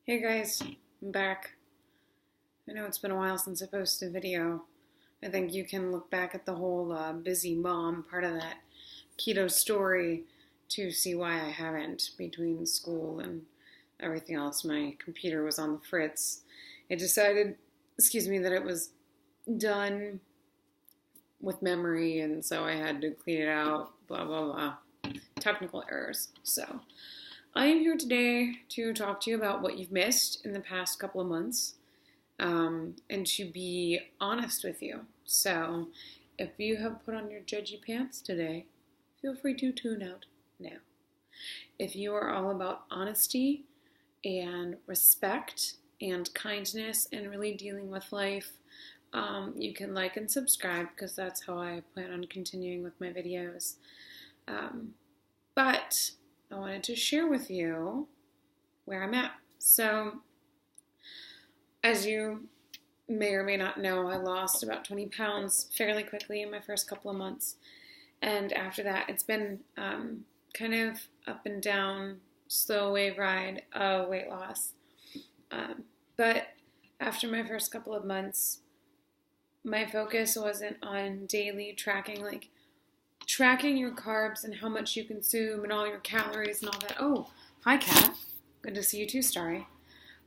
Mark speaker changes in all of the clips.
Speaker 1: Hey guys, I'm back. I know it's been a while since I posted a video. I think you can look back at the whole busy mom part of that keto story to see why I haven't between school and everything else. My computer was on the fritz. It decided, that it was done with memory, and so I had to clean it out, blah, blah, blah. Technical errors. So, I am here today to talk to you about what you've missed in the past couple of months and to be honest with you. So, if you have put on your judgy pants today, feel free to tune out now. If you are all about honesty and respect and kindness and really dealing with life, you can like and subscribe because that's how I plan on continuing with my videos. But I wanted to share with you where I'm at. So, as you may or may not know, I lost about 20 pounds fairly quickly in my first couple of months. And after that, it's been kind of up and down, slow wave ride of weight loss. But after my first couple of months, my focus wasn't on daily tracking your carbs and how much you consume and all your calories and all that. Oh, hi, Kat. Good to see you too, Starry.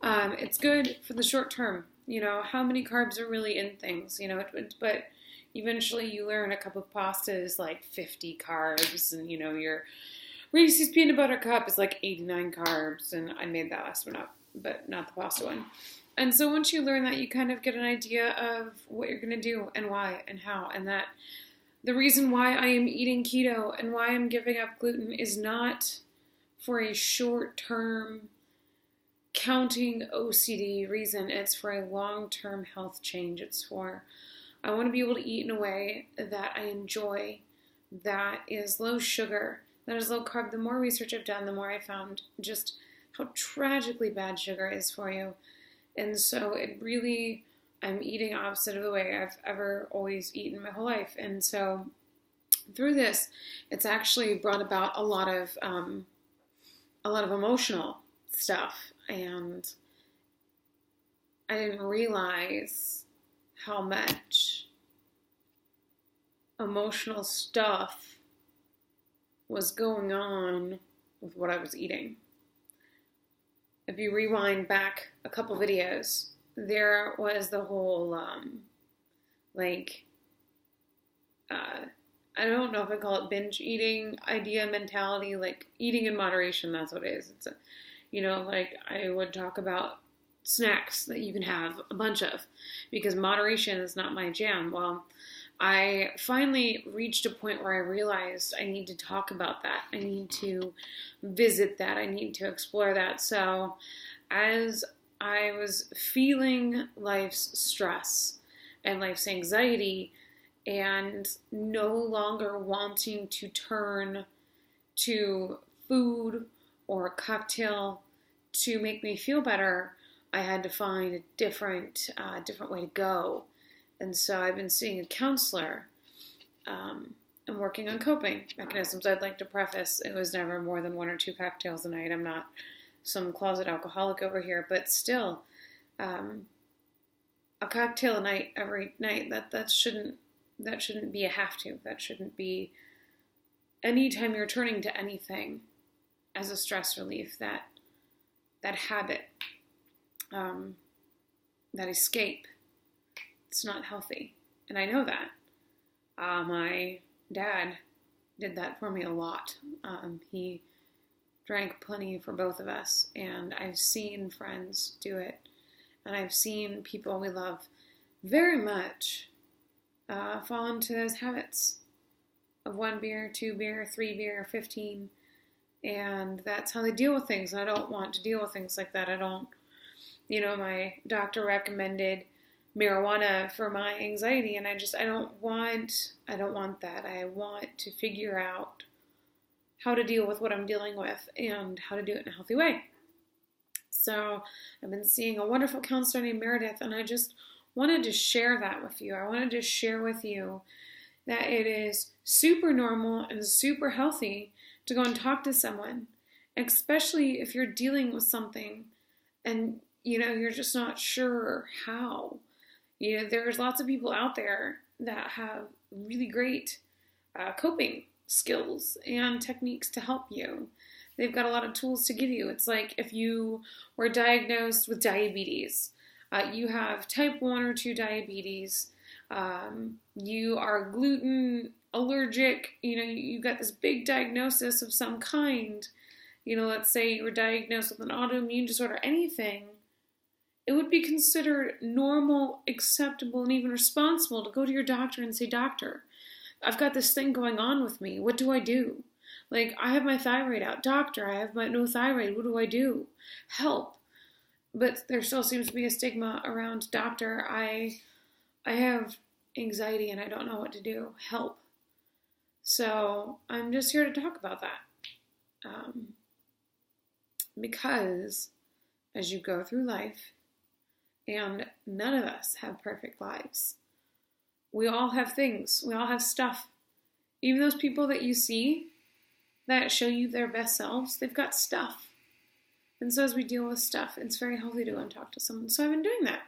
Speaker 1: It's good for the short term, how many carbs are really in things, but eventually you learn a cup of pasta is like 50 carbs and, your Reese's peanut butter cup is like 89 carbs, and I made that last one up, but not the pasta one. And so once you learn that, you kind of get an idea of what you're going to do and why and how, and that the reason why I am eating keto and why I'm giving up gluten is not for a short-term counting OCD reason. It's for a long-term health change. I want to be able to eat in a way that I enjoy, that is low sugar, that is low carb. The more research I've done, the more I found just how tragically bad sugar is for you. And so I'm eating opposite of the way I've ever always eaten my whole life. And so through this, it's actually brought about a lot of emotional stuff. And I didn't realize how much emotional stuff was going on with what I was eating. If you rewind back a couple videos, there was the whole, I don't know if I call it binge eating idea, mentality, like eating in moderation, that's what it is. It's I would talk about snacks that you can have a bunch of because moderation is not my jam. Well, I finally reached a point where I realized I need to talk about that. I need to visit that. I need to explore that. So as I was feeling life's stress and life's anxiety and no longer wanting to turn to food or a cocktail to make me feel better, I had to find a different way to go. And so I've been seeing a counselor and working on coping mechanisms. I'd like to preface, it was never more than 1 or 2 cocktails a night. I'm not some closet alcoholic over here, but still, a cocktail a night every night, that shouldn't be a have to. That shouldn't be anytime you're turning to anything as a stress relief, that habit, that escape. It's not healthy. And I know that. My dad did that for me a lot. He drank plenty for both of us, and I've seen friends do it, and I've seen people we love very much fall into those habits of 1 beer, 2 beer, 3 beer, 15, and that's how they deal with things. And I don't want to deal with things like that. My doctor recommended marijuana for my anxiety, and I don't want that. I want to figure out how to deal with what I'm dealing with and how to do it in a healthy way. So I've been seeing a wonderful counselor named Meredith, and I just wanted to share that with you. I wanted to share with you that it is super normal and super healthy to go and talk to someone, especially if you're dealing with something and, you're just not sure how. There's lots of people out there that have really great coping skills and techniques to help you. They've got a lot of tools to give you. It's like if you were diagnosed with diabetes, you have type 1 or 2 diabetes, you are gluten allergic, you got this big diagnosis of some kind, let's say you were diagnosed with an autoimmune disorder, anything, it would be considered normal, acceptable, and even responsible to go to your doctor and say, doctor, I've got this thing going on with me. What do I do? Like, I have my thyroid out. Doctor, I have no thyroid. What do I do? Help. But there still seems to be a stigma around, doctor, I have anxiety and I don't know what to do. Help. So I'm just here to talk about that. Because as you go through life, and none of us have perfect lives. We all have things. We all have stuff. Even those people that you see that show you their best selves, they've got stuff. And so as we deal with stuff, it's very healthy to go and talk to someone. So I've been doing that.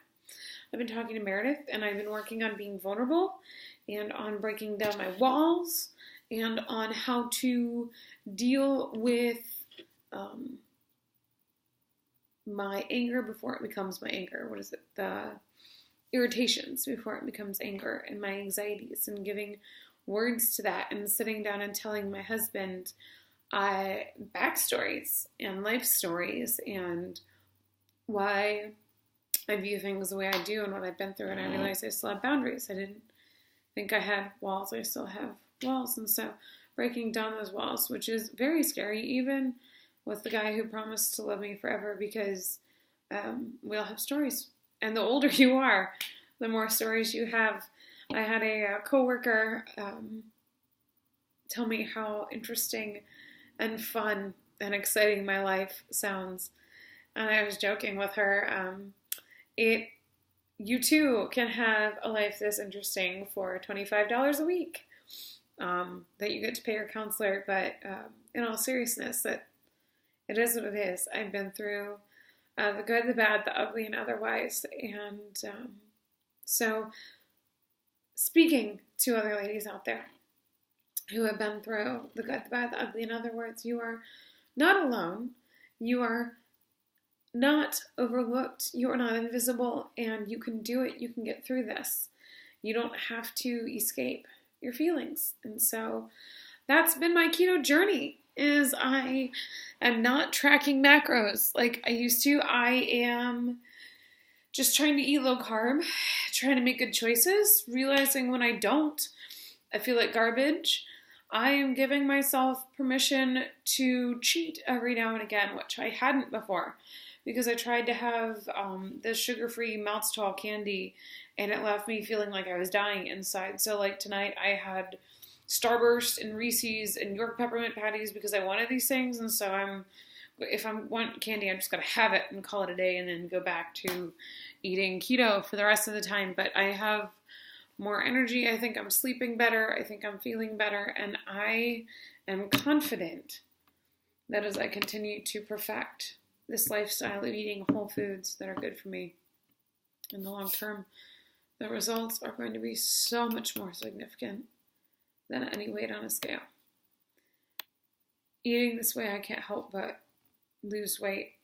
Speaker 1: I've been talking to Meredith, and I've been working on being vulnerable and on breaking down my walls and on how to deal with my anger before it becomes my anger. What is it? The irritations before it becomes anger, and my anxieties, and giving words to that, and sitting down and telling my husband backstories and life stories and why I view things the way I do and what I've been through. And I realized I still have boundaries. I didn't think I had walls. I still have walls. And so breaking down those walls, which is very scary, even with the guy who promised to love me forever, because we all have stories. And the older you are, the more stories you have. I had a coworker tell me how interesting and fun and exciting my life sounds. And I was joking with her. You too can have a life this interesting for $25 a week that you get to pay your counselor. But in all seriousness, that it is what it is. I've been through the good, the bad, the ugly, and otherwise. And so speaking to other ladies out there who have been through the good, the bad, the ugly, in other words, you are not alone. You are not overlooked. You are not invisible, and you can do it. You can get through this. You don't have to escape your feelings. And so that's been my keto journey, is I am not tracking macros like I used to. I am just trying to eat low carb, trying to make good choices, realizing when I don't, I feel like garbage. I am giving myself permission to cheat every now and again, which I hadn't before, because I tried to have this sugar-free mouth-to-all candy, and it left me feeling like I was dying inside. So like tonight I had Starburst and Reese's and York peppermint patties because I wanted these things, and so if I want candy, I'm just going to have it and call it a day and then go back to eating keto for the rest of the time. But I have more energy. I think I'm sleeping better. I think I'm feeling better. And I am confident that as I continue to perfect this lifestyle of eating whole foods that are good for me in the long term, the results are going to be so much more significant than any weight on a scale. Eating this way, I can't help but lose weight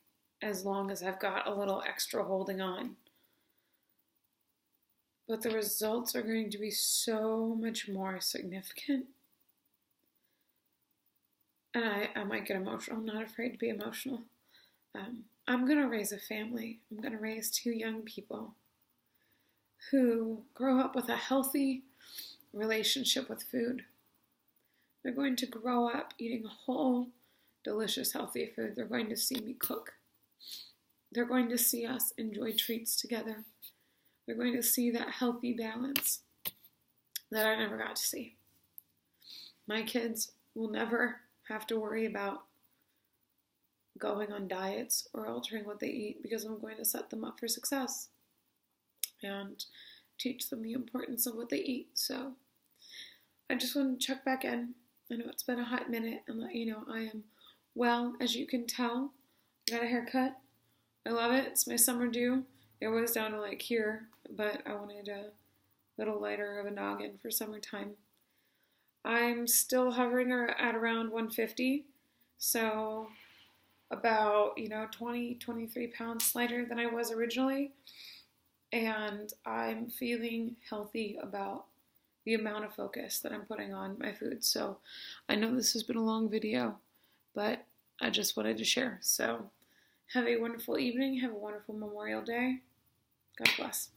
Speaker 1: as long as I've got a little extra holding on. But the results are going to be so much more significant. And I might get emotional. I'm not afraid to be emotional. I'm going to raise a family. I'm going to raise 2 young people who grow up with a healthy relationship with food. They're going to grow up eating whole, delicious, healthy food. They're going to see me cook. They're going to see us enjoy treats together. They're going to see that healthy balance that I never got to see. My kids will never have to worry about going on diets or altering what they eat, because I'm going to set them up for success and teach them the importance of what they eat. So I just want to check back in. I know it's been a hot minute, and let you know I am well. As you can tell, I got a haircut. I love it. It's my summer dew. It was down to like here, but I wanted a little lighter of a noggin for summertime. I'm still hovering at around 150, so about, 20, 23 pounds lighter than I was originally. And I'm feeling healthy about the amount of focus that I'm putting on my food. So I know this has been a long video, but I just wanted to share. So have a wonderful evening. Have a wonderful Memorial Day. God bless.